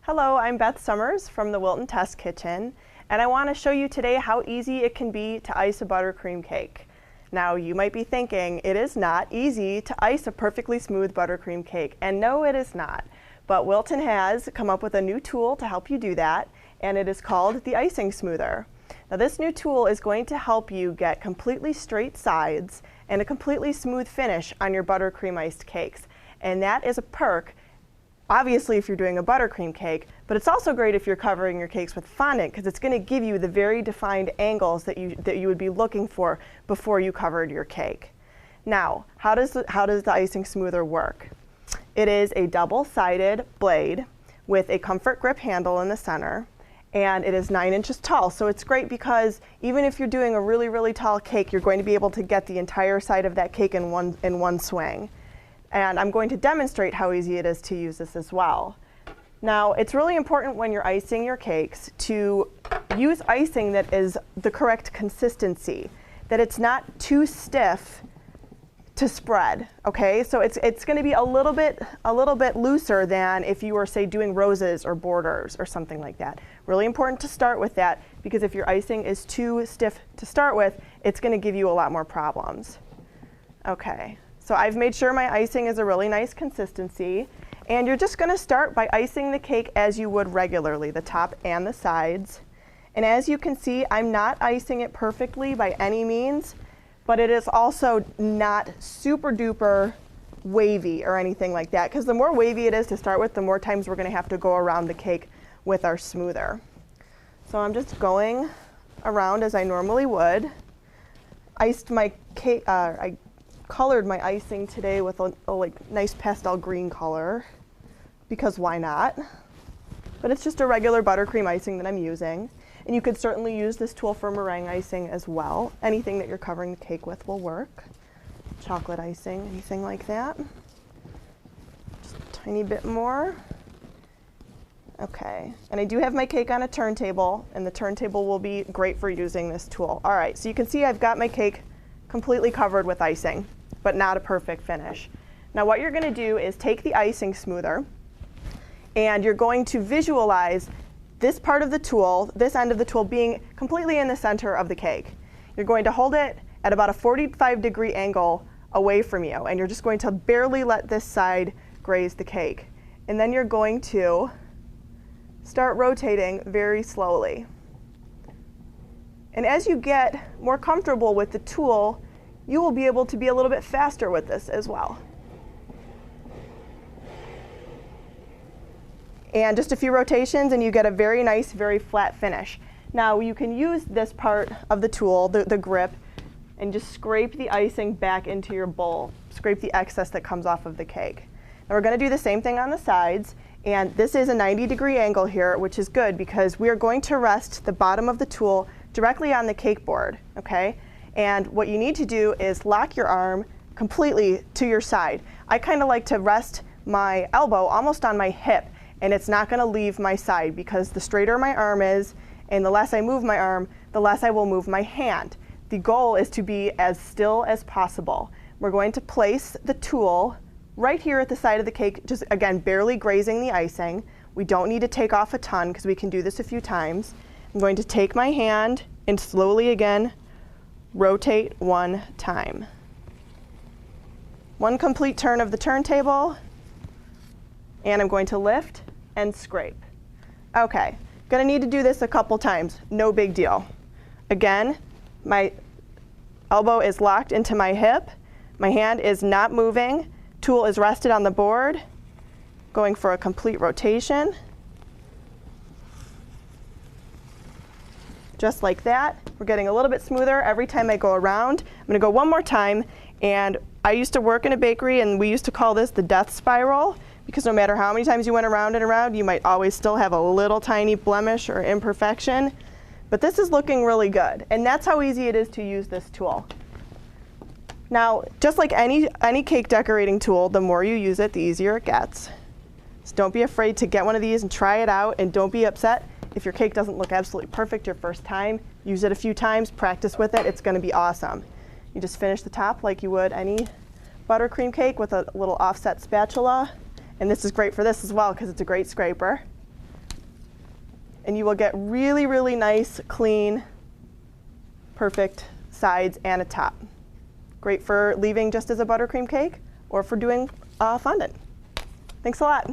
Hello, I'm Beth Summers from the Wilton Test Kitchen, and I want to show you today how easy it can be to ice a buttercream cake. Now, you might be thinking, it is not easy to ice a perfectly smooth buttercream cake, and no, it is not. But Wilton has come up with a new tool to help you do that, and it is called the Icing Smoother. Now, this new tool is going to help you get completely straight sides and a completely smooth finish on your buttercream iced cakes, and that is a perk. Obviously, if you're doing a buttercream cake, but it's also great if you're covering your cakes with fondant because it's going to give you the very defined angles that you would be looking for before you covered your cake. Now, how does the Icing Smoother work? It is a double-sided blade with a comfort grip handle in the center, and it is 9 inches tall. So it's great because even if you're doing a really, really tall cake, you're going to be able to get the entire side of that cake in one swing. And I'm going to demonstrate how easy it is to use this as well. Now, it's really important when you're icing your cakes to use icing that is the correct consistency, that it's not too stiff to spread, okay? So it's going to be a little bit looser than if you were, say, doing roses or borders or something like that. Really important to start with that because if your icing is too stiff to start with, it's going to give you a lot more problems. Okay. So I've made sure my icing is a really nice consistency, and you're just going to start by icing the cake as you would regularly, the top and the sides. And as you can see, I'm not icing it perfectly by any means, but it is also not super duper wavy or anything like that, because the more wavy it is to start with, the more times we're going to have to go around the cake with our smoother. So I'm just going around as I normally would. Iced my cake, I colored my icing today with a nice pastel green color, because why not? But it's just a regular buttercream icing that I'm using. And you could certainly use this tool for meringue icing as well. Anything that you're covering the cake with will work. Chocolate icing, anything like that. Just a tiny bit more. Okay, and I do have my cake on a turntable, and the turntable will be great for using this tool. All right, so you can see I've got my cake completely covered with icing, but not a perfect finish. Now what you're going to do is take the icing smoother, and you're going to visualize this part of the tool, this end of the tool, being completely in the center of the cake. You're going to hold it at about a 45-degree angle away from you, and you're just going to barely let this side graze the cake. And then you're going to start rotating very slowly. And as you get more comfortable with the tool, you will be able to be a little bit faster with this as well. And just a few rotations and you get a very nice, very flat finish. Now you can use this part of the tool, the grip, and just scrape the icing back into your bowl. Scrape the excess that comes off of the cake. Now we're going to do the same thing on the sides. And this is a 90-degree angle here, which is good because we are going to rest the bottom of the tool directly on the cake board, okay? And what you need to do is lock your arm completely to your side. I kind of like to rest my elbow almost on my hip, and it's not going to leave my side because the straighter my arm is, and the less I move my arm, the less I will move my hand. The goal is to be as still as possible. We're going to place the tool right here at the side of the cake, just again, barely grazing the icing. We don't need to take off a ton because we can do this a few times. I'm going to take my hand and slowly again rotate one time. One complete turn of the turntable, and I'm going to lift and scrape. Okay, gonna need to do this a couple times, no big deal. Again, my elbow is locked into my hip, my hand is not moving, tool is rested on the board, going for a complete rotation. Just like that. We're getting a little bit smoother every time I go around. I'm going to go one more time, and I used to work in a bakery and we used to call this the death spiral because no matter how many times you went around and around, you might always still have a little tiny blemish or imperfection. But this is looking really good, and that's how easy it is to use this tool. Now, just like any cake decorating tool, the more you use it, the easier it gets. So don't be afraid to get one of these and try it out, and don't be upset if your cake doesn't look absolutely perfect your first time. Use it a few times, practice with it, it's going to be awesome. You just finish the top like you would any buttercream cake with a little offset spatula. And this is great for this as well because it's a great scraper. and you will get really, really nice, clean, perfect sides and a top. Great for leaving just as a buttercream cake or for doing fondant. Thanks a lot.